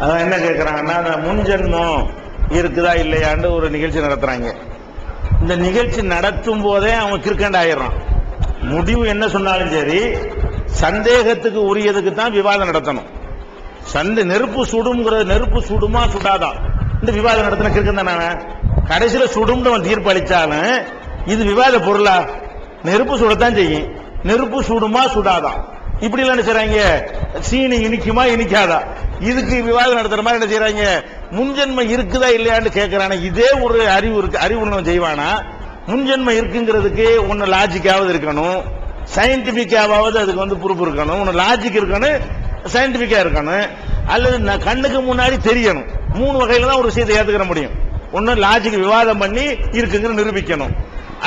அதான் என்ன கேட்கிறாங்கன்னா, முன்ஜென்மம் இருக்குதா இல்லையான்னு ஒரு நிகழ்ச்சி நடத்துறாங்க. இந்த நிகழ்ச்சி நடத்தும் போதே அவன் கிறுக்கண்ட் ஆயிடுறான். முடிவு என்ன சொன்னாலும் சரி, சந்தேகத்துக்கு உரியதுக்கு தான் விவாதம் நடத்தணும். நெருப்பு சுடும்ங்கிறது நெருப்பு சுடுமா சுடாதான் இந்த விவாதம் நடத்தின கிறுக்கன் தானே. கடைசியில் சுடும் தீர்ப்பு அளிச்சாலும் இது விவாத பொருளா? நெருப்பு சுடத்தான் செய்யும். நெருப்பு சுடுமா சுடாதான் இப்படி எல்லாம் என்ன செய்றாங்க? சீனி இனிக்குமா இனிக்காதா இதுக்கு விவாதம் நடத்துற மாதிரி என்ன செய்யறாங்க? முன்ஜென்மம் இருக்குதா இல்லையான்னு கேட்கறான. இதே ஒரு அறிவு இருக்கு, அறிவு செய்வானா? முன்ஜென்மம் இருக்குங்கிறதுக்கு ஒன்னு லாஜிக்காவது இருக்கணும், சயின்டிபிக்காவது அதுக்கு ப்ரூஃப் இருக்கணும். ஒன்னு லாஜிக் இருக்கணும், சயின்டிபிக்கா இருக்கணும், அல்லது கண்ணுக்கு முன்னாடி தெரியணும். 3 வகையில தான் ஒரு விஷயத்தை ஏத்துக்கிற முடியும். ஒன்னு லாஜிக் விவாதம் பண்ணி இருக்குங்கிற நிரூபிக்கணும்,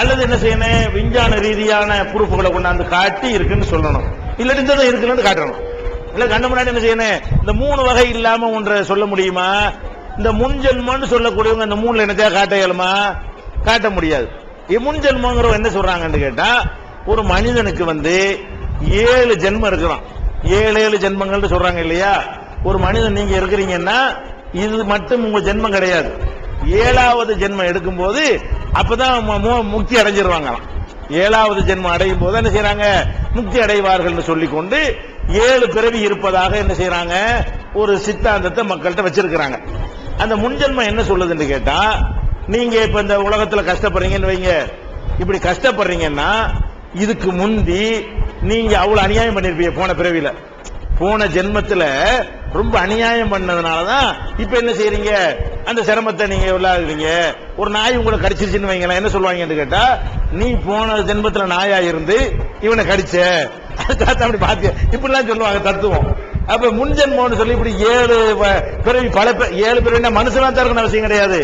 அல்லது என்ன செய்யணும், விஞ்ஞான ரீதியான ப்ரூஃப்களை கொண்டாந்து காட்டி இருக்குன்னு சொல்லணும், இல்லாட்டி இந்த இருக்குன்னு காட்டணும். இல்ல கண்ணு முன்னாடி என்ன செய்யணும்? இந்த 3 வகை இல்லாம ஒன்றை சொல்ல முடியுமா? இந்த முன்ஜென்மன்னு சொல்லக்கூடியவங்க இந்த 3ல என்னத்தையா காட்ட இயலுமா? காட்ட முடியாது. முன்ஜென்மங்கிறவங்க என்ன சொல்றாங்கன்னு கேட்டா, ஒரு மனிதனுக்கு 7 ஜென்மம் இருக்கிறான். 7 ஜென்மங்கள் சொல்றாங்க இல்லையா? ஒரு மனிதன் நீங்க இருக்கிறீங்கன்னா இது மட்டும் உங்க ஜென்மம் கிடையாது. 7வது ஜென்மம் எடுக்கும் போது அப்பதான் முக்தி அடைஞ்சிருவாங்க. 7வது ஜென்மம் அடையும் போது என்ன செய்யறாங்க? முக்தி அடைவார்கள் சொல்லிக்கொண்டு 7 பிறவி இருப்பதாக என்ன செய்யறாங்க? ஒரு சித்தாந்தத்தை மக்கள்கிட்ட வச்சிருக்கிறாங்க. அந்த முன்ஜென்மம் என்ன சொல்லுதுன்னு கேட்டா, நீங்க இப்ப இந்த உலகத்துல கஷ்டப்படுறீங்கன்னு வைங்க. இப்படி கஷ்டப்படுறீங்கன்னா இதுக்கு முந்தி நீங்க அவ்வளவு அநியாயம் பண்ணிருப்பீங்க. போன பிறவில, போன ஜென்மத்துல ரொம்ப அநியாயம் பண்ணதுனாலதான் இப்ப என்ன செய்யறீங்க? அந்த சிரமத்தை நீங்க உள்ளாகிறீங்க. ஒரு நாய் உங்களை கடிச்சிருச்சுன்னு வைங்களேன், என்ன சொல்லுவாங்கன்னு கேட்டா, நீ போன ஜென்மத்துல நாயா இருந்து இவனை கடிச்ச, அதுக்காக அப்படி பாத்திய, இப்படிலாம் சொல்லுவாங்க தத்துவம். அப்ப முன்ஜென்மம்னு சொல்லி இப்படி 7 பிறவி, பல 7 பிறவினா மனுஷனா தான் இருக்கணும் அவசியம் கிடையாது.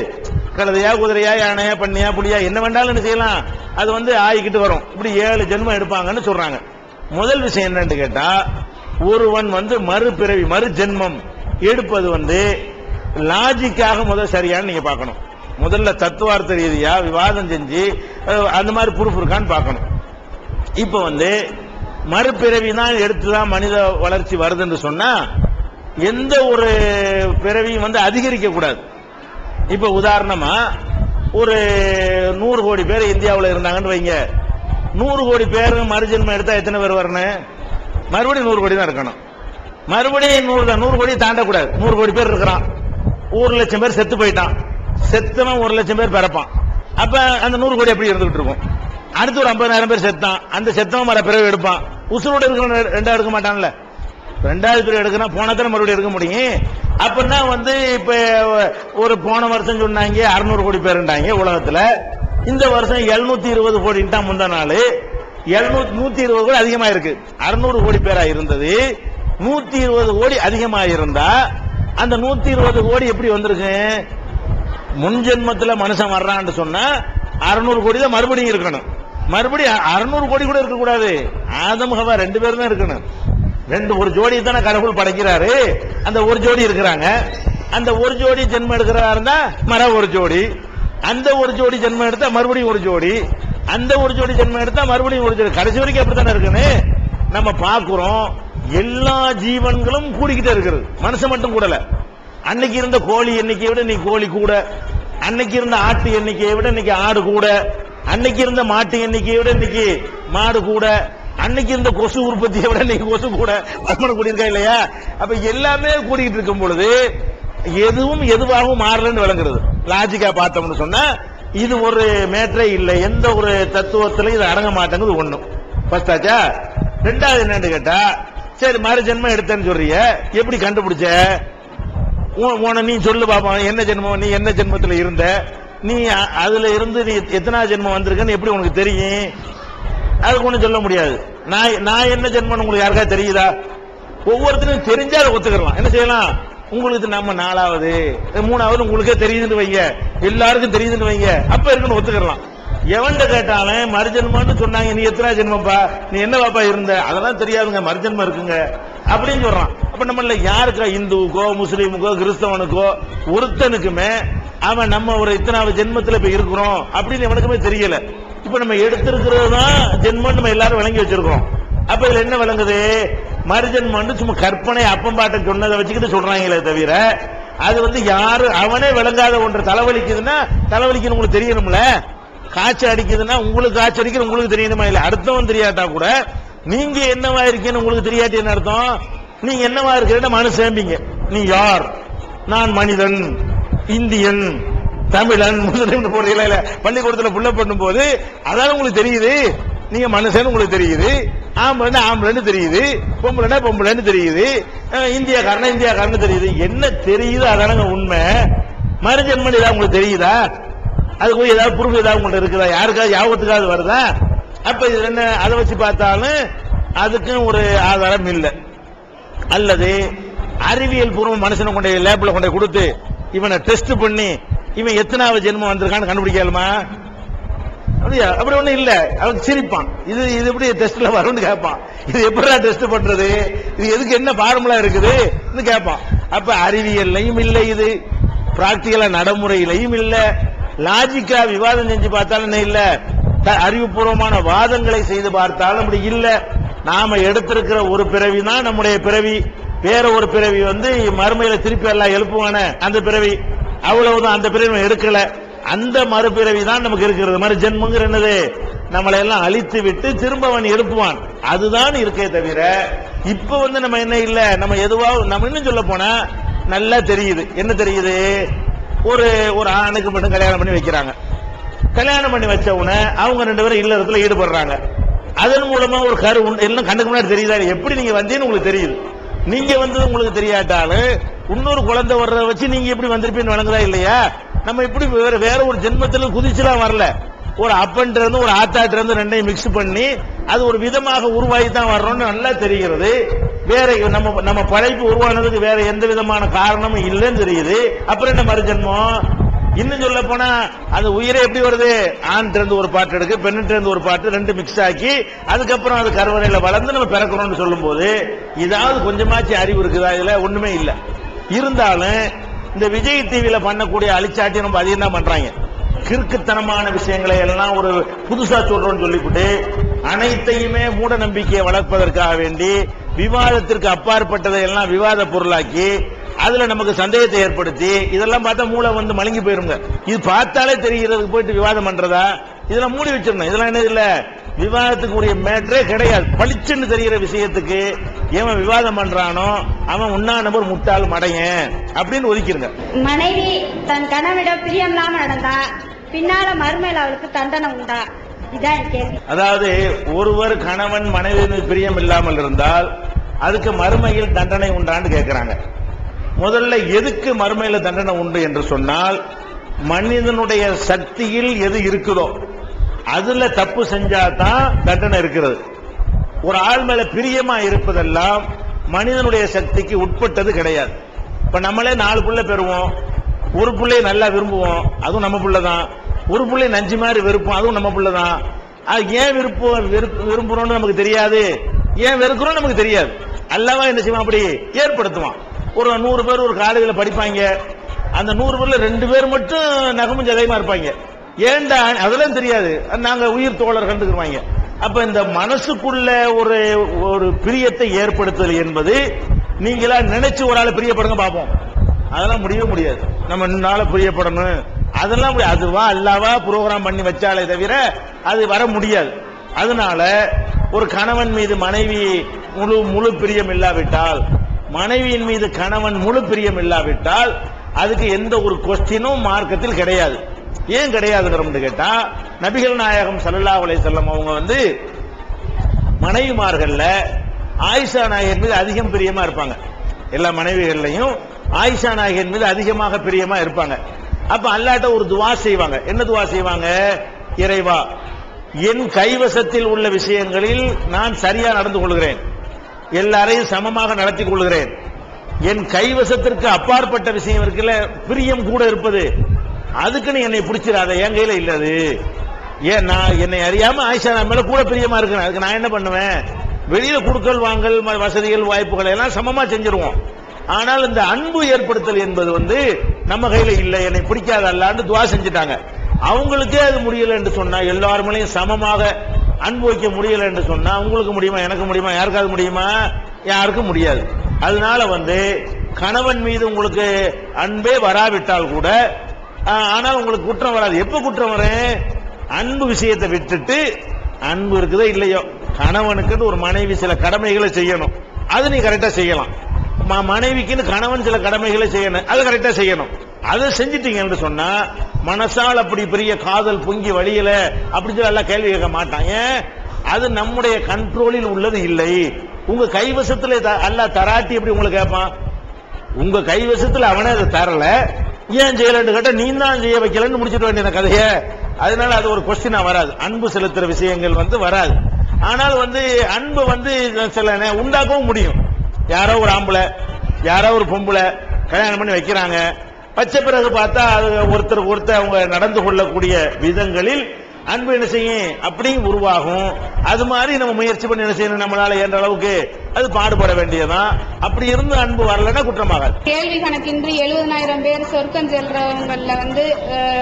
கழுதையா, குதிரையா, யானையா, பண்ணியா, புலியா, என்ன வேண்டாலும் என்ன செய்யலாம், அது ஆகிக்கிட்டு வரும். இப்படி 7 ஜென்மம் எடுப்பாங்கன்னு சொல்றாங்க. முதல் விஷயம் என்னன்னு கேட்டா, ஒருவன் மறுபிறவி, மறு ஜென்மம் எடுப்பது லாஜிக்காக முதல் சரியான்னு நீங்க பார்க்கணும். முதல்ல தத்துவார்த்த ரீதியா விவாதம் செஞ்சு அந்த மாதிரி ப்ரூஃப் இருக்கான்னு பார்க்கணும். இப்ப மறுபிறவி தான் எடுத்துதான் மனித வளர்ச்சி வருதுன்னு சொன்னா எந்த ஒரு பிறவியும் அதிகரிக்க கூடாது. இப்ப உதாரணமா ஒரு 100 கோடி பேர் இந்தியாவில் இருந்தாங்கன்னு வைங்க. 100 கோடி பேர் மறுஜென்மம் எடுத்தா எத்தனை பேர் வரணும்? மறுபடியும் 100 கோடி தான் இருக்கணும். மறுபடியும் 100 கோடி தாண்டக்கூடாது. 100 கோடி பேர் இருக்கிறான், 1 லட்சம் பேர் செத்து போயிட்டான், செத்தவன் 1 லட்சம் பேர் பிறப்பான். அப்ப அந்த 100 கோடி எப்படி இருந்துகிட்டு இருக்கும்? அடுத்து ஒரு 50,000 பேர் செத்தான், அந்த செத்தவன் மர பிறகு எடுப்பான். உசுரோட இருக்கிற 2 எடுக்க மாட்டான்ல, 2வது பிறகு எடுக்கணும், போனதான மறுபடியும் எடுக்க முடியும். அப்படின்னா இப்ப ஒரு போன வருஷம் சொன்னாங்க 600 கோடி பேருண்டாங்க உலகத்துல. இந்த வருஷம் 720 கோடின்ட்டா முந்தா நாள் 120 கோடி அதிகமா இருக்கு. 600 கோடி பேரா இருந்தது 120 கோடி அதிகமா இருந்தா அந்த 120 கோடி எப்படி வந்திருக்கு? முன்ஜென்மத்துல மனுஷன் வர்றான்னு சொன்னா 600 கோடி தான் மறுபடியும் இருக்கணும். மறுபடியும் 600 கோடி கூட இருக்க கூடாது. ஆதம் ஹவ்வா 2 பேர் தான் இருக்கணும். ஒரு ஜோடி தானே கடவுள் படைக்கிறாரு. அந்த ஒரு ஜோடி இருக்கிறாங்க. அந்த ஒரு ஜோடி ஜென்மம் எடுக்கிறதா இருந்தா ஒரு ஜோடி, அந்த ஒரு ஜோடி ஜென்மம் எடுத்தா மறுபடியும் ஒரு ஜோடி, அந்த ஒரு ஜோடி ஜென்மம் எடுத்தா மறுபடியும் ஒரு ஜோடி, கடைசி வரைக்கும் அப்படித்தானே இருக்குன்னு நம்ம பாக்குறோம். எல்லா ஜீவன்களும் கூடிக்கிட்டே இருக்கிறது, மனுஷன் மட்டும் கூடல. அன்னைக்கு இருந்த கோழி எண்ணிக்கையை விட இன்னைக்கு கோழி கூட, அன்னைக்கு இருந்த ஆட்டு எண்ணிக்கையை விட இன்னைக்கு ஆடு கூட, அன்னைக்கு இருந்த மாட்டு எண்ணிக்கையை விட இன்னைக்கு மாடு கூட, அன்னைக்கு இருந்த கொசு உற்பத்தியை விட இன்னைக்கு கொசு கூட கூடியிருக்கா இல்லையா? அப்ப எல்லாமே கூடிக்கிட்டு இருக்கும் பொழுது எதுவும் எதுவாகவும் மாறலன்னு விளங்குறது. லாஜிக்கா பார்த்தோம்னு சொன்னா இது ஒரு மேட்டரே இல்லை, எந்த ஒரு தத்துவத்திலும் இது அடங்க மாட்டேங்குது. ஒண்ணும் ஃபர்ஸ்ட் ஆச்சா. 2வது என்னன்னு கேட்டா, சரி மறு ஜென்மம் எடுத்தேன்னு சொல்றிய, எப்படி கண்டுபிடிச்ச? நீ சொல்லு பாப்பா, என்ன ஜென்மம், நீ என்ன ஜென்மத்தில் இருந்த, நீ அதுல இருந்து நீ எத்தனாவது ஜென்மம் வந்திருக்கன்னு எப்படி உனக்கு தெரியும்? அதுக்கு ஒண்ணும் சொல்ல முடியாது. நான் என்ன ஜென்மம் உங்களுக்கு யாருக்கா தெரியுதா? ஒவ்வொருத்தரும் தெரிஞ்சா அதை ஒத்துக்கலாம். என்ன செய்யலாம்? உங்களுக்கு நம்ம 4வது 3வது உங்களுக்கே தெரியுதுன்னு வைங்க, எல்லாருக்கும் தெரியுதுன்னு வைங்க, அப்ப இருக்குன்னு ஒத்துக்கலாம். எவன்கிட்ட கேட்டாலும் மறுஜென்மம்னு சொன்னாங்க. நீ எத்தனை ஜென்மப்பா, நீ என்ன பாப்பா இருந்த, அதெல்லாம் தெரியாதுங்க, மறுஜென்மம் இருக்குங்க அப்படின்னு சொல்றான். அப்ப நம்மள யாருக்கா, இந்துவுக்கோ முஸ்லீமுக்கோ கிறிஸ்தவனுக்கோ ஒருத்தனுக்குமே அவன் நம்ம ஒரு இத்தனாவது ஜென்மத்தில் இப்ப இருக்கிறோம் அப்படின்னு எவனுக்குமே தெரியல. இப்ப நம்ம எடுத்திருக்கிறது தான் ஜென்மம் நம்ம எல்லாரும் விளங்கி வச்சிருக்கிறோம். அப்ப இதுல என்ன விளங்குது, மறுஜென்மம் சும்மா கற்பனை அப்பம்பாட்டம் சொன்னதை வச்சுக்கிட்டு சொல்றாங்களே தவிர அது யாரு அவனே விளங்காத ஒன்று. தலைவலிக்குதுன்னா தலைவலிக்குன்னு உங்களுக்கு தெரியணும்ல, காய்ச்சல் அடிக்குதுன்னா உங்களுக்கு காய்ச்சல் அடிக்கிறது உங்களுக்கு தெரியணுமா இல்ல, அடுத்தவன் தெரியாட்டா கூட நீங்க என்னவா இருக்கீங்கன்னு உங்களுக்கு தெரியாட்டி என்ன அர்த்தம், நீங்க என்னவா இருக்கிற மனுஷன்பீங்க. நீ யார், நான் மனிதன், இந்தியன், தமிழன், முஸ்லிம் போறீங்களா பள்ளிக்கூடத்தில் புள்ள பண்ணும் போது அதால உங்களுக்கு தெரியுது, நீங்க மனுஷன் உங்களுக்கு தெரியுது, ஆம்பளை ஆம்பளைன்னு தெரியுது, பொம்பளைன்னா பொம்பளைன்னு தெரியுது, இந்தியாக்காரனா இந்தியாக்காரன்னு தெரியுது. என்ன தெரியுது அதானங்க உண்மை. மறுஜென்மம் ஏதாவது உங்களுக்கு தெரியுதா, அதுக்கு ஏதாவது ப்ரூஃப் ஏதாவது உங்கள்ட்ட இருக்குதா, யாருக்காவது யாபத்துக்காவது வருதா? அப்ப இது என்ன, அதை வச்சு பார்த்தாலும் அதுக்கும் ஒரு ஆதாரம் இல்லை. அல்லது அறிவியல் பூர்வம் மனுஷனை கொண்ட லேப்ல கொண்டு கொடுத்து இவனை டெஸ்ட் பண்ணி இவன் எத்தனாவது ஜென்மம் வந்திருக்கான்னு கண்டுபிடிக்கலாமா? அப்படியா? அப்படி ஒண்ணும் இல்ல. அவன் சிரிப்பான், இது இது எப்படி டெஸ்ட்ல வரும்னு கேட்பான். இது எப்படா டெஸ்ட் பண்றது, இது எதுக்கு என்ன ஃபார்முலா இருக்குது கேட்பான். அப்ப அறிவியல்லையும் இல்லை, இது பிராக்டிகலா நடைமுறையிலையும் இல்ல, லாஜிக்கா விவாதம் செஞ்சு பார்த்தாலும் இல்ல, அறிவுபூர்வமான வாதங்களை செய்து பார்த்தாலும் அப்படி இல்ல. நாம எடுத்திருக்கிற ஒரு பிறவி தான் நம்முடைய பிறவி, வேற ஒரு பிறவி மறுமையில திருப்பி எல்லாம் எழுப்புவான அந்த பிறவி, அவ்வளவுதான். அந்த பிறவி எடுக்கல, அந்த மறுபிறவி தான் நமக்கு இருக்கிறது. மறு ஜென்மங்கிற என்னது, நம்மளை எல்லாம் அழித்து விட்டு திரும்ப அவன் எழுப்புவான், அதுதான் இருக்கே தவிர இப்ப நம்ம என்ன இல்ல. நம்ம எதுவா நம்ம இன்னும் சொல்ல போனா நல்லா தெரியுது. என்ன தெரியுது, ஒரு ஒரு ஆணுக்கு மட்டும் கல்யாணம் பண்ணி வைக்கிறாங்க. கல்யாணம் பண்ணி வச்ச உடனே அவங்க ரெண்டு பேரும் இல்லறத்துல ஈடுபடுறாங்க. அதன் மூலமா ஒரு கரு எல்லாம் கண்ணுக்கு முன்னாடி தெரியுதா, எப்படி நீங்க வந்தீங்கன்னு உங்களுக்கு தெரியுது. நீங்க வந்தது உங்களுக்கு தெரியாட்டாலும் இன்னொரு குழந்தை வர்றத வச்சு நீங்க எப்படி வந்திருப்பீன்னு வழங்குதா இல்லையா? நம்ம இப்படி வேற ஒரு ஜென்மத்தில் குதிச்சுலாம் வரல, ஒரு அப்பன்ட்டு இருந்து ஒரு ஆத்தாட்டு இருந்து ரெண்டையும் மிக்ஸ் பண்ணி அது ஒரு விதமாக உருவாகி தான் வர்றோம்னு நல்லா தெரிகிறது. வேற நம்ம படைப்பு உருவானதுக்கு வேற எந்த விதமான காரணமும் இல்லைன்னு தெரியுது. அப்புறம் என்ன மறுஜென்மம்? இன்னும் சொல்ல போனா அது உயிரை எப்படி வருது, ஆண் இருந்து ஒரு பாட்டு எடுக்கு, பெண்ணிட்ட இருந்து ஒரு பாட்டு, ரெண்டு மிக்ஸ் ஆக்கி அதுக்கப்புறம் அது கருவறையில வளர்ந்து நம்ம பிறக்கிறோம்னு சொல்லும் போது இதாவது கொஞ்சமாச்சு அறிவு இருக்குதா? இதுல ஒண்ணுமே இல்ல. இருந்தாலும் இந்த விஜய் டிவியில பண்ணக்கூடிய அழிச்சாட்டி நம்ம அதிகம் தான் பண்றாங்க. கிறுக்குத்தனமான விஷயங்களை எல்லாம் ஒரு புதுசா சொல்றோம்னு சொல்லிவிட்டு அனைத்தையுமே மூட நம்பிக்கையை வளர்ப்பதற்காக வேண்டி விவாதத்திற்கு அப்பாற்பட்டதை எல்லாம் விவாத பொருளாக்கி அதுல நமக்கு சந்தேகத்தை ஏற்படுத்தி இதெல்லாம் பார்த்தா மூளை மலங்கி போயிருங்க. இது பார்த்தாலே தெரிகிறதுக்கு போயிட்டு விவாதம் பண்றதா, இதெல்லாம் மூடி வச்சிடணும். இதெல்லாம் என்ன இல்ல, விவாதத்துக்கு உரிய மேட்டரே கிடையாது. பளிச்சுன்னு தெரிகிற விஷயத்துக்கு ஏன் விவாதம் பண்றானோ அவன் உண்ணா நபர் முட்டாள் மடையன் அப்படின்னு ஒதுக்கிருங்க. மனைவி தன் கணவனிடம் பிரியம் இல்லாம நடந்தா பின்னால மறுமையில் அவளுக்கு தண்டனை உண்டா? இதான் கேள்வி. அதாவது ஒருவர் கணவன் மனைவி பிரியம் இல்லாமல் இருந்தால் அதுக்கு மறுமையில் தண்டனை உண்டான்னு கேட்கிறாங்க. முதல்ல எதுக்கு மறுமையில தண்டனை உண்டு என்று சொன்னால், மனிதனுடைய சக்தியில் எது இருக்குதோ அதுல தப்பு செஞ்சாதான் தண்டனை இருக்கிறது. ஒரு ஆள் மேல பிரியமா இருப்பதெல்லாம் மனிதனுடைய சக்திக்கு உட்பட்டது கிடையாது. இப்ப நம்மளே 4 புள்ளை பெறுவோம், ஒரு புள்ளையை நல்லா விரும்புவோம், அதுவும் நம்ம புள்ளதான். ஒரு புள்ளை நஞ்சு மாதிரி வெறுப்போம், அதுவும் நம்ம புள்ளதான். அது ஏன் விரும்புறோம்னு நமக்கு தெரியாது, ஏன் வெறுக்கிறோம் நமக்கு தெரியாது. அல்லவா என்ன செய்வான், அப்படி ஏற்படுத்துவான். ஒரு 100 பேர் ஒரு காலேஜில் படிப்பாங்க, அந்த 100 பேர்ல 2 பேர் மட்டும் நகமும் ஜதையுமா இருப்பாங்க. ஏண்டா அதெல்லாம் தெரியாது, நாங்க உயிர் தோழர் கண்டுக்குவாங்க. அப்ப இந்த மனசுக்குள்ள ஒரு ஒரு பிரியத்தை ஏற்படுத்துதல் என்பது நீங்களா நினைச்சு ஒரு ஆளை பிரியப்படுங்க பார்ப்போம், அதெல்லாம் முடியவே முடியாது. நம்ம நாள பிரியப்படணும் அதெல்லாம் அதுவா அல்லாவா புரோகிராம் பண்ணி வச்சாலே தவிர அது வர முடியாது. அதனால ஒரு கணவன் மீது மனைவி முழு பிரியம் இல்லாவிட்டால், மனைவியின் மீது கணவன் முழு பிரியம் இல்லாவிட்டால் அதுக்கு எந்த ஒரு கொஸ்டினும் மார்க்கத்தில் கிடையாது. ஏன் கிடையாதுன்னு கேட்டா, நபிகள் நாயகம் ஸல்லல்லாஹு அலைஹி வஸல்லம் அவங்க மனைவிமார்கள்ல ஆயிஷா நாயகன் மீது அதிகம் பிரியமா இருப்பாங்க. எல்லா மனைவிகள்லையும் ஆயிஷா நாயகன் மீது அதிகமாக பிரியமா இருப்பாங்க. அப்ப அல்லாஹ்ட்ட ஒரு துவா செய்வாங்க. என்ன துவா செய்வாங்க? இறைவா, என் கைவசத்தில் உள்ள விஷயங்களில் நான் சரியா நடந்து கொள்கிறேன், எல்லாரையும் சமமாக நடத்தி கொள்கிறேன். என் கைவசத்திற்கு அப்பாற்பட்ட விஷயம் இருக்குல்ல, பிரியம் கூட இருப்பது, அதுக்கு நீ என்னை பிடிச்சிடாத, என் கையில இல்லது. ஏன் நான் என்னை அறியாம ஆயிஷா நான் மேல கூட பிரியமா இருக்கிறேன், அதுக்கு நான் என்ன பண்ணுவேன்? வெளியில குடுக்கல் வாங்கல் வசதிகள் வாய்ப்புகள் எல்லாம் சமமா செஞ்சிருவோம். ஆனால் இந்த அன்பு ஏற்படுத்தல் என்பது நம்ம கையில இல்லை. என்னை பிடிக்காத அல்லான்னு துவா செஞ்சுட்டாங்க. அவங்களுக்கே அது முடியல என்று சொன்னா, எல்லாருமேலையும் சமமாக அன்பு வைக்க முடியல என்று சொன்னா, உங்களுக்கு முடியுமா? எனக்கு முடியுமா? யாருக்காவது முடியுமா? யாருக்கும் முடியாது. அதனால கணவன் மீது உங்களுக்கு அன்பே வராவிட்டால் கூட, ஆனால் உங்களுக்கு குற்றம் வராது. எப்ப குற்றம் வரும்? அன்பு விஷயத்தை விட்டுட்டு, அன்பு இருக்குதோ இல்லையோ, கணவனுக்கு ஒரு மனைவி சில கடமைகளை செய்யணும், அது நீ கரெக்டா செய்யலாம். மனைவிக்குன்னு கணவன் சில கடமைகளை செய்யணும், அதை கரெக்டா செய்யணும். அதை செஞ்சிட்டீங்கன்னு சொன்னா, மனசால் அப்படி பெரிய காதல் பொங்கி வழியல அப்படி சொல்லி எல்லாம் கேள்வி கேட்க மாட்டான். ஏன்? அது நம்முடைய கண்ட்ரோலில் உள்ளது இல்லை. உங்க கைவசத்துல அல்லாஹ் தராட்டி எப்படி உங்களுக்கு கேட்பான்? உங்க கைவசத்துல அவனே அதை தரல, ஏன் செய்யலன்னு கேட்டா நீ தான் செய்ய வைக்கலன்னு முடிச்சிட்டு வேண்டிய கதைய. அதனால அது ஒரு கொஸ்டினா வராது. அன்பு செலுத்துற விஷயங்கள் வராது. ஆனால் அன்பு சில உண்டாக்கவும் முடியும். யாரோ ஒரு ஆம்பளை யாரோ ஒரு பொம்பளை கல்யாணம் பண்ணி வைக்கிறாங்க, வச்ச பிறகு பார்த்தா அது ஒருத்தருக்கு ஒருத்தர் அவங்க நடந்து கொள்ளக்கூடிய விதங்களில் அன்பு என்ன செய்யும்? அப்படி உருவாகும். அது மாதிரி நம்ம முயற்சி பண்ணி என்ன செய்யணும்? நம்மளால என்ற அளவுக்கு அது பாடுபட வேண்டியதான். அப்படி இருந்து அன்பு வரலன்னா குற்றமாகாது. கேள்வி கணக்கின்றி 70,000 பேர் சொர்க்கம் செல்றவங்கல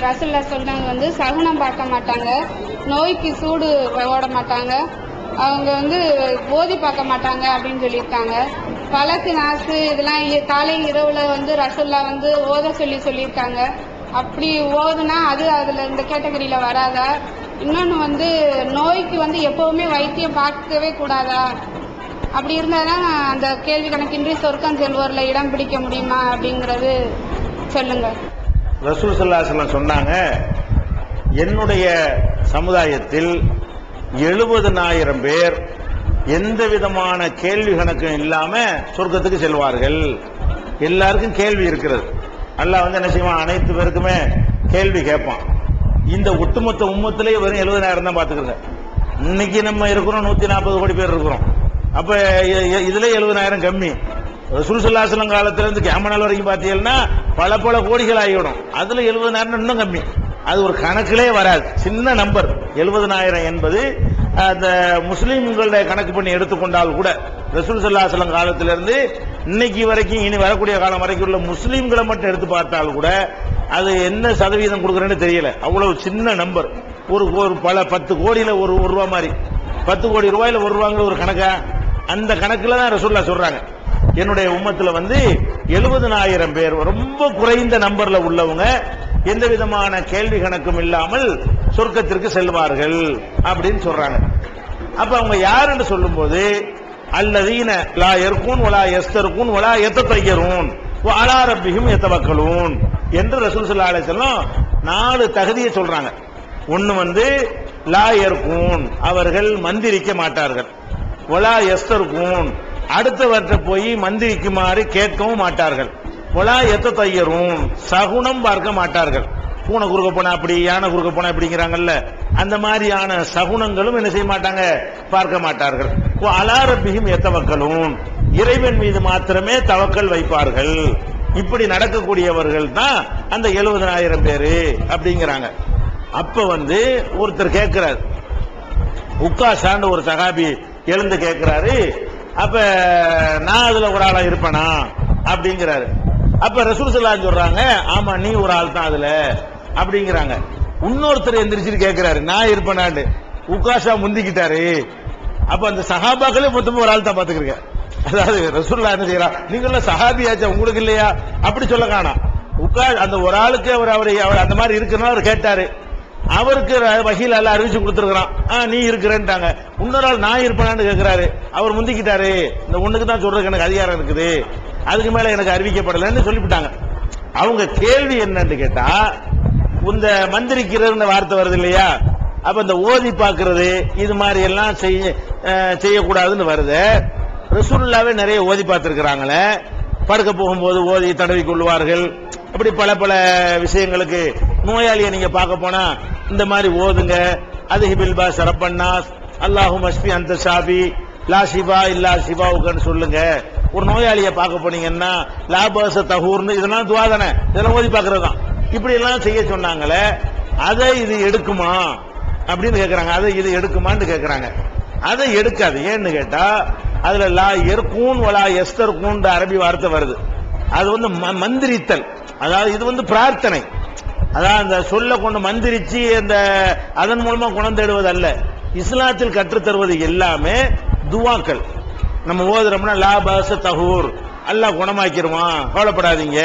ரசூல்லா சொல்றாங்க சகுனம் பார்க்க மாட்டாங்க, நோய்க்கு சூடு ஓட மாட்டாங்க, அவங்க ஓதி பார்க்க மாட்டாங்க அப்படின்னு சொல்லியிருக்காங்க. பழக்கு நாசு இதெல்லாம் காலை இரவுல ரசூல்லா ஓத சொல்லியிருக்காங்க. அப்படி ஓதுனா அது அதுல இந்த கேட்டகரியில வராதா? இன்னொன்னு நோய்க்கு எப்பவுமே வைத்தியம் பார்க்கவே கூடாதா? அப்படி இருந்தாதான் அந்த கேள்வி கணக்கின்றி சொர்க்கம் செல்வோர்ல இடம் பிடிக்க முடியுமா அப்படிங்கறது சொல்லுங்க. ரசூல் ஸல்லல்லாஹு அலைஹி வஸல்லம் சொன்னாங்க, என்னுடைய சமுதாயத்தில் 70,000 பேர் எந்த விதமான கேள்வி கணக்கும் இல்லாம சொர்க்கத்துக்கு செல்வார்கள். எல்லாருக்கும் கேள்வி இருக்கிறது. அல்லாஹ் என்ன செய்வான்? அனைத்து பேருக்குமே கேள்வி கேட்பான். இந்த ஒட்டுமொத்த உம்மத்திலேயே வெறும் 70,000 தான் பாத்துக்கிறேன். இன்னைக்கு நம்ம இருக்கிறோம் 140 கோடி பேர் இருக்கிறோம். அப்ப இதுல 70,000 கம்மி. ரசூல் ஸல்லல்லாஹு அலைஹி வஸல்லம் காலத்துல இருந்து கியாமத் நாள் வரைக்கும் பாத்தீங்கன்னா பல கோடிகள் ஆகிவிடும். அதுல 70,000 இன்னும் கம்மி. அது ஒரு கணக்கிலே வராது, சின்ன நம்பர். 70,000 என்பது அந்த முஸ்லீம்களுடைய கணக்கு பண்ணி எடுத்துக்கொண்டால் கூட, ரசூல் ஸல்லல்லாஹு அலைஹி வஸல்லம் காலத்திலிருந்து இன்னைக்கு வரைக்கும் இனி வரக்கூடிய காலம் வரைக்கும் உள்ள முஸ்லீம்களை மட்டும் எடுத்து பார்த்தால் கூட அது என்ன சதவீதம் கொடுக்குறேன்னு தெரியல. அவ்வளவு சின்ன நம்பர். ஒரு 10 கோடியில ஒரு ரூபா மாதிரி, 10 கோடி ரூபாயில ஒரு ரூபாங்கிற ஒரு கணக்கா? அந்த கணக்குல தான் ரசூலுல்லாஹ் சொல்றாங்க, என்னுடைய உம்மத்துல 70,000 பேர் ரொம்ப குறைந்த நம்பர்ல உள்ளவங்க எந்த விதமான கேள்வி கணக்கும் இல்லாமல் சொர்க்கத்திற்கு செல்வார்கள் அப்படின்னு சொல்றாங்க. அப்ப அவங்க யாருன்னு சொல்லும் போது, அல்லதீன லா யர்கூன் வலா யஸ்தர்கூன் வலா யத்ததையரூன் வ அலா ரப்பிஹிம் யதவக்கலூன் என்று ரசூல் ஸல்லல்லாஹு அலைஹி வஸல்லம் 4 தகுதியை சொல்றாங்க. ஒன்னு லா யர்கூன், அவர்கள் மந்திரிக்க மாட்டார்கள். வலா யஸ்தர்கூன், அடுத்தவற்றை போய் மந்திரிக்குமாறு கேட்கவும் மாட்டார்கள். வலா யத்ததையரூன், சகுனம் பார்க்க மாட்டார்கள். பூனை குறுக்க போனா அப்படி, யானை குறுக்க போனா இப்படிங்கிறாங்கல்ல, அந்த மாதிரியான சகுனங்களும் என்ன செய்ய மாட்டாங்க? பார்க்க மாட்டார்கள். அலா ரப்பிஹிம் யதவக்கலூன், இறைவன் மீது மாத்திரமே தவக்கல் வைப்பார்கள். இப்படி நடக்கக்கூடியவர்கள் தான் அந்த 70,000 பேரு அப்படிங்கிறாங்க. அப்ப ஒருத்தர் கேட்கிறார், உக்காசான்னு ஒரு சகாபி எழுந்து கேட்கிறாரு, அப்ப நான் அதுல ஒரு ஆளா இருப்பேனா அப்படிங்கிறாரு. அப்ப ரசூல் ஸல்லல்லாஹு அலைஹி சொல்றாங்க, ஆமா நீ ஒரு ஆள் தான் அதுல அப்படிங்கிறாங்க. இன்னொருத்தர் எந்திரிச்சு கேட்கிறாரு, நான் இருப்பேனான்னு. உக்காஷா முந்திக்கிட்டாரு. அப்ப அந்த சஹாபாக்களே மொத்தமா ஒரு ஆள் தான் பாத்துக்கிறீங்க. அதாவது ரசூலுல்லாஹ் என்ன செய்யறா, நீங்க சஹாபியாச்சா உங்களுக்கு இல்லையா அப்படி சொல்ல காணாம். அந்த ஒரு ஆளுக்கு அவர் அந்த மாதிரி இருக்குன்னு அவர் கேட்டாரு. அவருக்கு வஹீல் அல்லாஹ் அறிவிச்சு கொடுத்துருக்கான், நீ இருக்கிறேன்ட்டாங்க. இன்னொரு ஆள் நான் இருப்பேனான்னு கேட்கிறாரு. அவர் முந்திக்கிட்டாரு, இந்த ஒண்ணுக்கு தான் சொல்றதுக்கு எனக்கு அதிகாரம் இருக்குது, அதுக்கு மேல எனக்கு அறிவிக்கப்படலன்னு சொல்லிவிட்டாங்க. அவங்க கேள்வி என்னன்னு கேட்டா, இந்த மந்திரிக்கிறது வார்த்தை வருது இல்லையா, அப்ப இந்த ஓதி பார்க்கிறது இது மாதிரி எல்லாம் செய்யக்கூடாதுன்னு வருது. ரசூலுல்லாஹ்வே நிறைய ஓதி பார்த்திருக்கிறாங்களே, படுக்க போகும்போது ஓதி தடவி கொள்வார்கள். அப்படி பல விஷயங்களுக்கு நோயாளியை நீங்க பார்க்க போனா இந்த மாதிரி ஓதுங்க, அதுஹிபில் பாஸ் ரப்பன்னாஸ் அல்லாஹு மஸ்பி அந்த ஷாபி லா ஷிபா இல்லா ஷிபாவுக்குன்னு சொல்லுங்க. ஒரு நோயாளியை பார்க்க போனீங்கன்னா லாபாச தஹூர்னு இதெல்லாம் துவா தானே, இதெல்லாம் ஓதி பார்க்கறது தான். இப்படி எல்லாம் செய்ய சொன்னாங்களே, அதை இது எடுக்குமா அப்படின்னு கேட்கறாங்க. அதை இது எடுக்குமான்னு கேட்கறாங்க. அதை எடுக்காது. ஏன்னு கேட்டா அதுல லா எர்கூன் வலா எஸ்தர்கூன் அரபி வார்த்தை வருது. அது வந்து மந்திரித்தல், அதாவது இது வந்து பிரார்த்தனை. அதான் அந்த சொல்ல கொண்டு மந்திரிச்சு அந்த அதன் மூலமா குணம் தேடுவது அல்ல. இஸ்லாத்தில் கற்றுத்தருவது எல்லாமே துவாக்கள். நம்ம ஓதுறோம்னா லா பாச தஹூர், அல்லாஹ் குணமாக்கிருவான், கவலைப்படாதீங்க.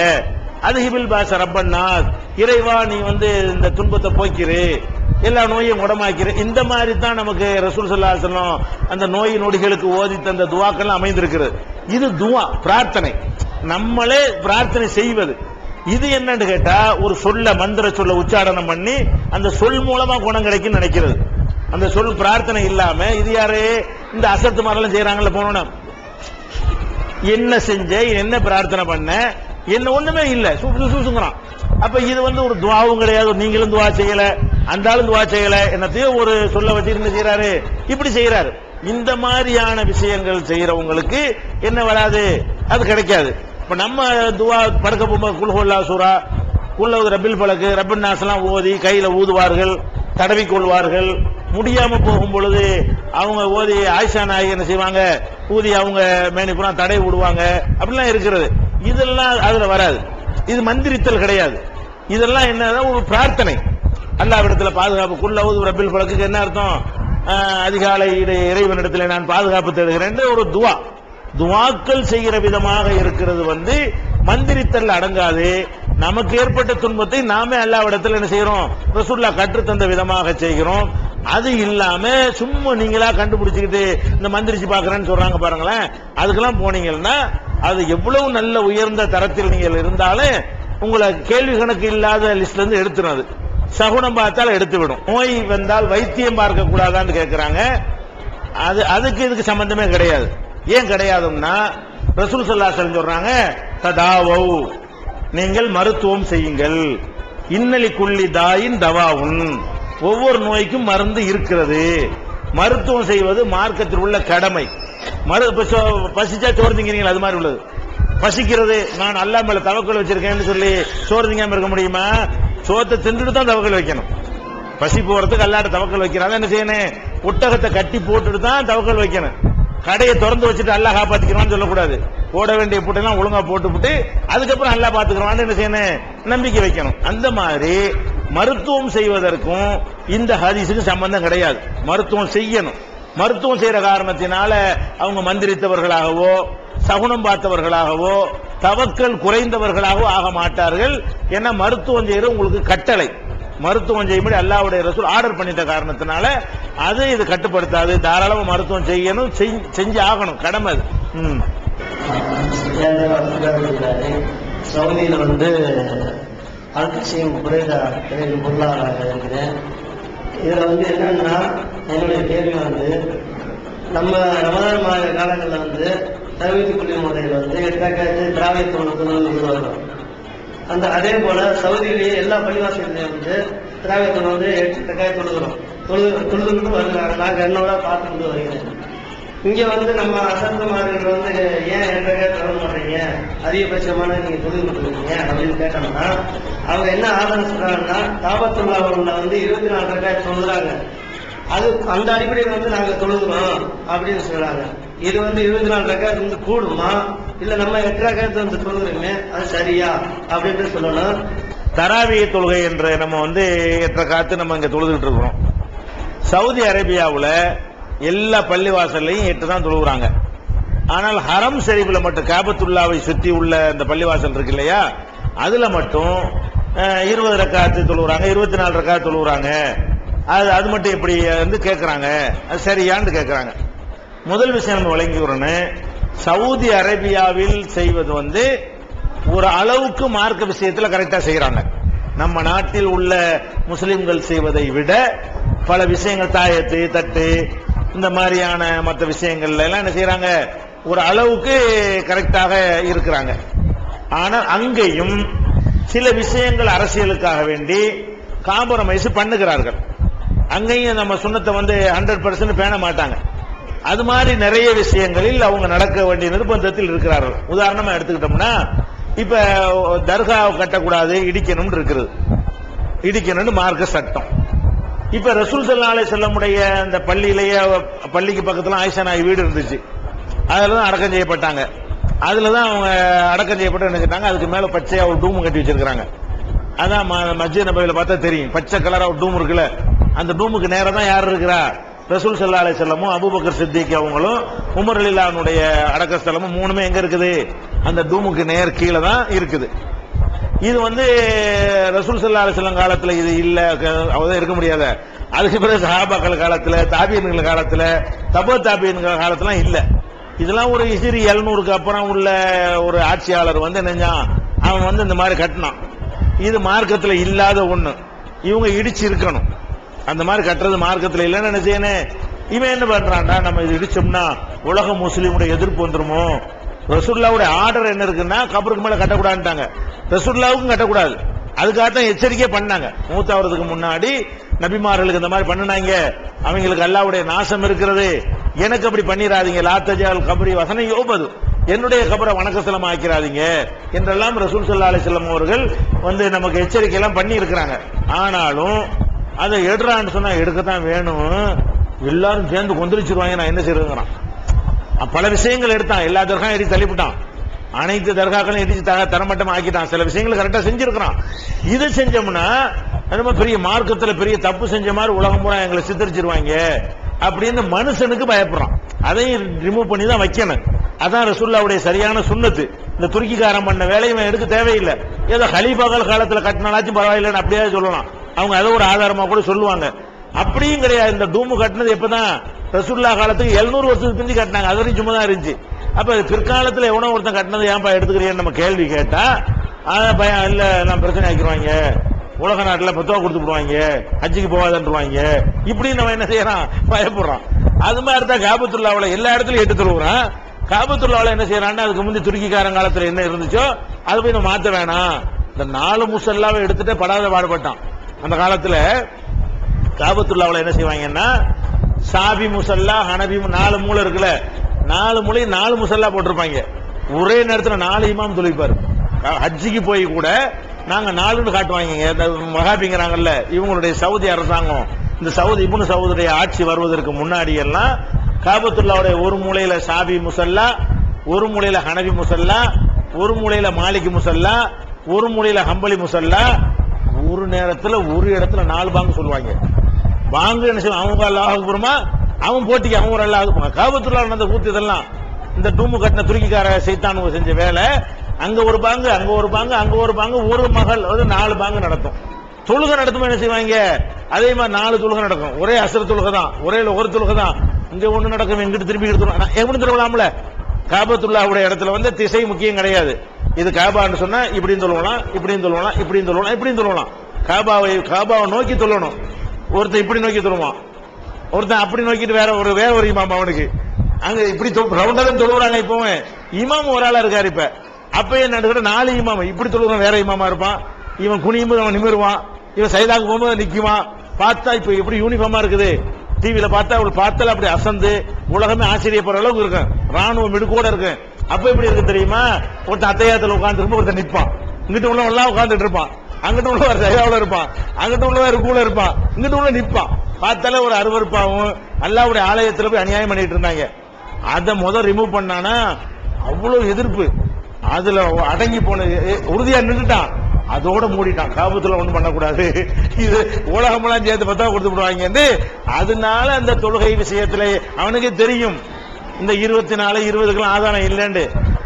அது ஹிபில் பாச ரப்பன்னாஸ், இறைவா நீ வந்து இந்த துன்பத்தை போக்கிரு, எல்லா நோயும் குணமாக்கிரு. இந்த மாதிரி தான் நமக்கு ரசூல் ஸல்லல்லாஹு அலைஹி வஸல்லம் அந்த நோய் நொடிகளுக்கு ஓதி தந்த துவாக்கள் அமைந்திருக்கிறது. இது துவா, பிரார்த்தனை, நம்மளே பிரார்த்தனை செய்வது. இது என்னன்னு கேட்டா ஒரு சொல்ல மந்திர சொல்ல உச்சாரணம் பண்ணி அந்த சொல் மூலமா குணம் கிடைக்கும் நினைக்கிறது. அந்த சொல் பிரார்த்தனை இல்லாம இது யாரு இந்த அசத்து மாதிரிலாம் செய்யறாங்கல்ல, போனோம்னா என்ன செஞ்ச, என்ன பிரார்த்தனை பண்ண, என்ன ஒண்ணுமே இல்ல, சூசுங்கிறான். அப்ப இது வந்து ஒரு துவாவும் கிடையாது. நீங்களும் துவா செய்யல, அந்த ஆளும் துவா செய்யல, என்னத்தையும் ஒரு சொல்ல வச்சு என்ன செய்யறாரு, இப்படி செய்யறாரு. இந்த மாதிரியான விஷயங்கள் செய்யறவங்களுக்கு என்ன வராது, அது கிடைக்காது. இப்ப நம்ம துவா படுக்க போகும்போது குல்ஹுல்லா சூரா, குல்லவது ரபில் பலக்கு, ரப்பின் நாஸ்லாம் ஓதி கையில ஊதுவார்கள், தடவி கொள்வார்கள். முடியாம போகும் பொழுது அவங்க ஓதி ஆயிஷா நாயகி என்ன செய்வாங்க, ஊதி அவங்க மேனிப்புறா தடை விடுவாங்க. அப்படிலாம் இருக்கிறது. இதெல்லாம் அதுல வராது. இது மந்திரித்தல் கிடையாது. இதெல்லாம் என்ன ஒரு பிரார்த்தனை, அல்லாஹ்விடத்துல பாதுகாப்பு. குல்லவது ரபில் பலக்கு என்ன அர்த்தம், அதிகாலை இறைவனிடத்தில் நான் பாதுகாப்பு தேடுகிறேன் ஒரு துவா. துவாக்கள் செய்கிற விதமாக இருக்கிறது வந்து மந்திரித்தல் அடங்காது. நமக்கு ஏற்பட்ட துன்பத்தை நாமே அல்லாஹ்விடத்தில் என்ன செய்யறோம், ரசூலுல்லாஹ் கற்று தந்த விதமாக செய்கிறோம். அது இல்லாம சும்மா நீங்களா கண்டுபிடிச்சுக்கிட்டு இந்த மந்திரிச்சு பாக்குறேன்னு சொல்றாங்க பாருங்களேன், அதுக்கெல்லாம் போனீங்கன்னா அது எவ்வளவு நல்ல உயர்ந்த தரத்தில் நீங்கள் இருந்தாலும் உங்களை கேள்வி கணக்கு இல்லாத லிஸ்ட்ல இருந்து எடுத்துறது. சகுனம் பார்த்தால் எடுத்து விடும். நோய் வந்தால் வைத்தியம் பார்க்க கூடாதான்னு கேட்கிறாங்க. அதுக்கு இதுக்கு சம்பந்தமே கிடையாது. ஏன் கிடையாதுன்னா ரசூல் ஸல்லல்லாஹு அலைஹி வஸல்லம் சொல்றாங்க, ததாவௌ, நீங்கள் மருத்துவம் செய்யுங்கள். இன்னலி குல்லி தாயின் தவாவுன், ஒவ்வொரு நோய்க்கும் மருந்து இருக்கிறது. மருத்துவம் செய்வது மார்க்கத்தில் உள்ள கடமை. பசிச்சா சோறு திங்கிறீங்களா, அது மாதிரி உள்ளது. பசிக்கிறது, நான் அல்லாஹ் மேல தவக்கல் வச்சிருக்கேன்னு சொல்லி சோறு திங்காம இருக்க முடியுமா? சோத்தை தின்றுட்டு தான் தவக்கல் வைக்கணும். பசி போறதுக்கு அல்லாஹ்ட்ட தவக்கல் வைக்கிறாங்க. என்ன செய்யணும், ஒட்டகத்தை கட்டி போட்டுட்டு தான் தவக்கல் வைக்கணும். கடையை திறந்து வச்சுட்டு அல்லாஹ் காப்பாத்திக்கிறான்னு சொல்லக்கூடாது. போட வேண்டிய பூட்டெல்லாம் ஒழுங்கா போட்டு அதுக்கப்புறம் அல்லாஹ் பாத்துக்கிறான்னு என்ன செய்யணும், நம்பிக்கை வைக்கணும். அந்த மாதிரி மருத்துவம் செய்வதற்கும் இந்த ஹதீஸுக்கு சம்பந்தம் கிடையாது. மருத்துவம் செய்யணும். மருத்துவம் செய்யற காரணத்தினால அவங்க மந்திரித்தவர்களாகவோ சகுனம் பார்த்தவர்களாகவோ தவக்கல் குறைந்தவர்களாகவோ ஆக மாட்டார்கள். ஏன்னா மருத்துவம் செய்யறது உங்களுக்கு கட்டளை. மருத்துவம் செய்யும்படி அல்லாஹ்வுடைய ரசூல் ஆர்டர் பண்ணிட்ட காரணத்தினால அது இது கட்டுப்படுத்தாது. தாராளமா மருத்துவம் செய்யணும், செஞ்சு ஆகணும், கடமை அது. சவுதியில வந்து அல்கசியம் குறைந்த பொருளாதார இருக்கிறேன். இதுல வந்து என்னன்னா என்னுடைய கேள்வி வந்து, நம்ம ரமதான் மாத காலங்களில் வந்து தவிர்த்துக்குள்ளி முறையில் வந்து 8 ரக்காத்து திராவிய தொழில் வரும். அந்த அதே போல சவுதியிலேயே எல்லா பள்ளிவாசல்லையும் வந்து திராவிய தொழில் வந்து 8 ரக்காத்து தொழுதுகிட்டு வருகிறாங்க. நாங்கள் என்னோட பார்த்துக்கிட்டு வருகிறேன். இங்க வந்து நம்ம அசந்தமார்கள் வந்து ஏன் 8 ரக்காத்து தொழ மாட்டீங்க, அதிகபட்சமான நீங்க தொழுதுகிட்டு இருக்கீங்க அப்படின்னு கேட்டோம்னா அவங்க என்ன ஆதரவு சொல்றாங்கன்னா, காபத்துல்லாஹ்ல வந்து 24 ரக்காத்து தொழுகிறாங்க. அது அந்த அடிப்படையில் வந்து நாங்க தொழுகிறோம் அப்படின்னு சொல்றாங்க. இது வந்து 24 ரக்காத்து வந்து கூடுமா, இல்ல நம்ம 8 ரக்காத்து வந்து தொழுகிறோமே அது சரியா அப்படின்னு சொல்லணும். தராவிய தொழுகை என்ற நம்ம வந்து 8 ரக்காத்து நம்ம இங்க தொழுதுகிட்டு இருக்கிறோம். சவுதி அரேபியாவில் எல்லா பள்ளிவாசல்லையும் 8 தான் தொழுகிறாங்க. ஆனால் ஹரம் ஷரீஃபில் மட்டும் காபத்துல்லாவை சுற்றி உள்ள இந்த பள்ளிவாசல் இருக்கு இல்லையா, அதுல மட்டும் 20 ரக்காத்து தொழுகிறாங்க, 24 ரக்காத்து தொழுகிறாங்க. அது மட்டும் எப்படி வந்து கேட்கிறாங்க, அது சரியான்னு கேட்கிறாங்க. முதல் விஷயம் நம்ம விளங்கிக்கிறோன்னு, சவுதி அரேபியாவில் செய்வது வந்து ஒரு அளவுக்கு மார்க்க விஷயத்தில் கரெக்டா செய்யறாங்க. நம்ம நாட்டில் உள்ள முஸ்லிம்கள் செய்வதை விட பல விஷயங்கள், தாயத்து தட்டு இந்த மாதிரியான மற்ற விஷயங்கள்ல எல்லாம் என்ன செய்யறாங்க, ஒரு அளவுக்கு கரெக்டாக இருக்கிறாங்க. ஆனால் அங்கேயும் சில விஷயங்கள் அரசியலுக்காக வேண்டி காம்ப்ரமைஸ் பண்ணுகிறார்கள். அங்கேயும் நம்ம சுன்னத்தை வந்து 100% பேண மாட்டாங்க. அது மாதிரி நிறைய விஷயங்களில் அவங்க நடக்க வேண்டிய நிர்பந்தத்தில் இருக்கிறார்கள். உதாரணமா எடுத்துக்கிட்டோம்னா, இப்ப தர்கா கட்டக்கூடாது, இடிக்கணும் இருக்கிறது. இடிக்கணும்னு மார்க்க சட்டம். இப்ப ரசூல் ஸல்லல்லாஹு அலைஹி வஸல்லமுடைய அந்த பள்ளிக்கு பக்கத்துல ஆயிஷா நாயகி வீடு இருந்துச்சு. அதுலதான் அடக்கம் செய்யப்பட்டாங்க. அதுலதான் அவங்க அடக்கம் செய்யப்பட்டு நினைச்சிட்டாங்க. அதுக்கு மேல பச்சையா ஒரு டூம் கட்டி வச்சிருக்காங்க. அதான் மஸ்ஜித் நபவியில பார்த்தா தெரியும், பச்சை கலரா ஒரு டூம் இருக்குல்ல, அந்த டூமுக்கு நேரா தான் யார் இருக்கிறா? ரசூல் ஸல்லல்லாஹு அலைஹி வஸல்லமும் அபூபக்கர் சித்திக் அவங்களும் உமர் ரலியல்லாஹு அன்ஹுடைய அடக்க ஸ்தலமும் மூணுமே எங்க இருக்குது? அந்த டூமுக்கு நேர் கீழே தான் இருக்குது. இது ரசூல் ஸல்லல்லாஹு அலைஹி வஸல்லம் காலத்துல இது இல்ல, அவதான் இருக்க முடியாத. அதுக்கு பிறகு சஹாபாக்கள் காலத்துல, தாபியீன்கள் காலத்துல, தபோ தாபியீன்கள் காலத்துல இல்ல. இதெல்லாம் ஒரு ஹிஜ்ரி 700க்கு அப்புறம் உள்ள ஒரு ஆட்சியாளர் நெஞ்சான் அவன் இந்த மாதிரி கட்டினான். இது மார்க்கத்துல இல்லாத ஒண்ணு, இவங்க இடிச்சு இருக்கணும். அந்த மாதிரி கட்டுறது மார்க்கத்துல இல்லன்னு என்ன செய்யணும்? இவன் என்ன பண்றான்டா, நம்ம இது இடிச்சோம்னா உலக முஸ்லீமுடைய எதிர்ப்பு வந்துருமோ? ரசூலுல்லாஹ்வுடைய ஆர்டர் என்ன இருக்குன்னா கபருக்கு மேல கட்டக்கூடாதுட்டாங்க. ரசூலுல்லாஹ்வுக்கும் கட்டக்கூடாது. அதுக்காகத்தான் எச்சரிக்கை பண்ணாங்க. மூத்தாவதுக்கு முன்னாடி நபிமார்களுக்கு இந்த மாதிரி பண்ணுனாங்க, அவங்களுக்கு அல்லாஹ்வுடைய நாசம் இருக்கிறது, எனக்கு அப்படி பண்ணிராதீங்க. லா தஜால் கபரி வசன யோபது, என்னுடைய கபரை வணக்கஸ்தலம் ஆக்கிறாதீங்க என்றெல்லாம் ரசூல் ஸல்லல்லாஹு அலைஹி வஸல்லம் அவர்கள் நமக்கு எச்சரிக்கை எல்லாம் பண்ணி இருக்கிறாங்க. ஆனாலும் அதை எடுறான்னு சொன்னா எடுக்கத்தான் வேணும். எல்லாரும் சேர்ந்து கொந்தளிச்சிருவாங்க, நான் என்ன செய்யறதுங்கிறான். பல விஷயங்கள் எடுத்தான், எல்லா தர்காவும் எடி தள்ளிவிட்டான், அனைத்து தர்காக்களும் இடிச்சு தரமட்டம் ஆக்கிட்டான். சில விஷயங்கள் கரெக்டா செஞ்சிருக்கிறான். இதை செஞ்சோம்னா நம்ம பெரிய மார்க்கத்துல பெரிய தப்பு செஞ்ச மாதிரி உலகம் பூரா எங்களை சித்தரிச்சிருவாங்க அப்படின்னு மனுஷனுக்கு பயப்படுறான். அதையும் ரிமூவ் பண்ணி தான் வைக்கணும். அதான் ரசூலுல்லாஹ்வுடைய சரியான சுன்னத்து. இந்த துருக்கிக்காரன் பண்ண வேலையை எடுக்க தேவையில்லை. ஏதோ ஹலீஃபாக்கள் காலத்துல கட்டினாலாச்சும் பரவாயில்லைன்னு அப்படியே சொல்லலாம். அவங்க அதை ஒரு ஆதாரமா கூட சொல்லுவாங்க. அப்படியும் கிடையாது. இந்த டூமு கட்டினது எப்பதான்? ரசூலுல்லாஹ் காலத்துக்கு 700 வருஷத்துக்கு பிந்தி கட்டினாங்க. அது வரைக்கும் சும்மா தான் இருந்துச்சு. அப்ப பிற்காலத்துல எவனோ ஒருத்தன் கட்டினது ஏன்பா எடுத்துக்கிறீன்னு நம்ம கேள்வி கேட்டா பயம் இல்ல, நான் பிரச்சனை ஆக்கிடுவாங்க, உலக நாட்டில் பத்துவா கொடுத்து விடுவாங்க, ஹஜ்ஜுக்கு போவாதன்றுவாங்க, இப்படி நம்ம என்ன செய்யறான்? பயப்படுறான். அது மாதிரி தான் காபத்துல்லாஹ்வுல எல்லா இடத்துலயும் எட்டு தருவான். காபத்துல்லாஹ்வுல என்ன செய்யறான்னா அதுக்கு முந்தி துருக்கிக்காரன் காலத்துல என்ன இருந்துச்சோ அது போய் நம்ம மாத்த வேணாம். இந்த 4 முசல்லாவை எடுத்துட்டு படாத பாடுபட்டான். அந்த காலத்துல காபத்துல்லாஹ்வுல என்ன செய்வாங்கன்னா சாபி முசல்லா, ஹனபி 4 மூலை இருக்குல்ல, 4 மூலை 4 முசல்லா போட்டிருப்பாங்க. ஒரே நேரத்துல 4 இமாம் தொழுவிப்பாரு. ஹஜ்ஜிக்கு போய் கூட நாங்க 4ன்னு காட்டுவாங்க. இந்த வஹாபிங்கிறாங்கல்ல, இவங்களுடைய சவுதி அரசாங்கம், இந்த சவுதி இப்னு சவுதுடைய ஆட்சி வருவதற்கு முன்னாடி எல்லாம் காபத்துல்லாஹ்வுடைய ஒரு மூலையில சாபி முசல்லா, ஒரு மூலையில ஹனபி முசல்லா, ஒரு மூலையில மாலிகி முசல்லா, ஒரு மூலையில ஹம்பலி முசல்லா, ஒரு நேரத்துல ஒரு இடத்துல 4 பாங்கு சொல்லுவாங்க. பாங்கு என்ன செய்வான்? அவங்க அல்லாஹ் அக்பர்மா, அவன் போட்டிக்கு அவங்க ஒரு அல்லாஹ் அக்பர். காபத்துல்லாஹ் நடந்த கூத்து இதெல்லாம் இந்த டூமு கட்டின துருக்கிக்கார சைத்தானுங்க செஞ்ச வேலை. அங்க ஒரு பாங்கு, அங்க ஒரு பாங்கு, அங்க ஒரு பாங்கு, ஒரு மகள் 4 பாங்கு நடத்தும். தொழுகை நடத்தும் என்ன செய்வாங்க? அதே மாதிரி 4 தொழுகை நடக்கும். ஒரே அசர் தொழுகை தான், ஒரே ஒரு தொழுகை தான். இங்க ஒண்ணு நடக்கும், எங்கிட்டு திரும்பி எடுத்துருவோம். எப்படி திரும்பலாம்ல? காபத்துல்லாஹ்வுடைய இடத்துல திசை முக்கியம் கிடையாது. இது காபான்னு சொன்னா இப்படின்னு சொல்லலாம், இப்படின்னு சொல்லலாம், இப்படின்னு சொல்லலாம், இப்படின்னு சொல்லலாம். காபாவை நோக்கி சொல்லணும். ஒருத்தன் இப்படி நோக்கி சொல்லுவான், ஒருத்தன் அப்படி நோக்கிட்டு வேற ஒரு இமாம் அவனுக்கு அங்க இப்படி ரவுண்டா தான் தொழுகிறாங்க. இப்பவே இமாம் ஒரு ஆளா இருக்காரு. இப்ப அப்பயே நடுக்கிற 4 இமாம் இப்படி தொழுகிறோம், வேற இமாமா இருப்பான். இவன் குனியும்போது அவன் நிமிருவான், இவன் சைதாக்கு போகும்போது நிக்குவான். பார்த்தா இப்ப எப்படி யூனிஃபார்மா இருக்குது. டிவியில பார்த்தா அவள் பார்த்தால அப்படி அசந்து உலகமே ஆச்சரியப்படுற அளவுக்கு இருக்கும். ராணுவம் மிடுக்கூட இருக்கு. அப்ப எப்படி இருக்கு தெரியுமா? ஒருத்தன் அத்தையாத்துல உட்கார்ந்து இருக்கும், ஒருத்தன் நிற்பான். இங்கிட்ட உள்ள எல்லாம் உட்கார்ந்துட்டு இருப்பான், அங்கிட்ட உள்ள ஒரு தயாவில் இருப்பான், அங்கிட்ட உள்ள கூட இருப்பான், இங்கிட்ட உள்ள நிற்பான். பார்த்தால ஒரு அருவருப்பாவும் அல்லாஹ்வுடைய ஆலயத்துல போய் அநியாயம் பண்ணிட்டு இருந்தாங்க. அதை ரிமூவ் பண்ணானா அவ்வளவு எதிர்ப்பு. அதுல அடங்கி போன உறுதியா நின்றுட்டான். அதோட மூடிட்டான். காபத்துல ஒண்ணும் பண்ணக்கூடாது, இது உலகமெல்லாம் சேர்த்து பத்தா கொடுத்து விடுவாங்க. அதனால அந்த தொழுகை விஷயத்துல அவனுக்கு தெரியும் இந்த 24 20க்குலாம் ஆதாரம் இல்லைன்னு.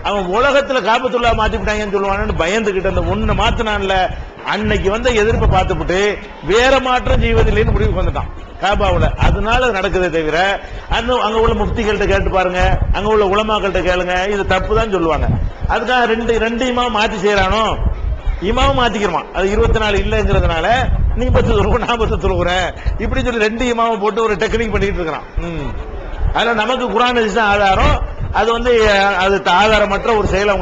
அவன் உலகத்துல காபத்துல்லாஹ் மாத்திட்டாங்கன்னு சொல்லுவானு பயந்துகிட்டு அந்த ஒண்ணு மாத்தினான்ல, அன்னைக்கு எதிர்ப்பை பார்த்துட்டு வேற மாற்றம் செய்வதில்லைன்னு முடிவுக்கு வந்துட்டான் காபாவுல. அதனால நடக்குதே தவிர அங்க உள்ள முஃப்திகள்கிட்ட கேட்டு பாருங்க, அங்க உள்ள உலமாக்கள்கிட்ட கேளுங்க, இது தப்பு தான் சொல்லுவாங்க. அதுக்காக ரெண்டு இமாம் மாத்தி செய்யறானோ, இமாவும் மாத்திக்கிறான். அது 24 இல்லைங்கிறதுனால நீ 10 தொழுகிறேன், நான் 10 தொழுகிறேன் இப்படி சொல்லி 2 இமாவை போட்டு ஒரு டெக்னிக் பண்ணிட்டு இருக்கிறான். அதுல நமக்கு குர்ஆன் ஹதீஸ் ஆதாரம். அது அது ஆதாரமற்ற ஒரு செயல் அவங்க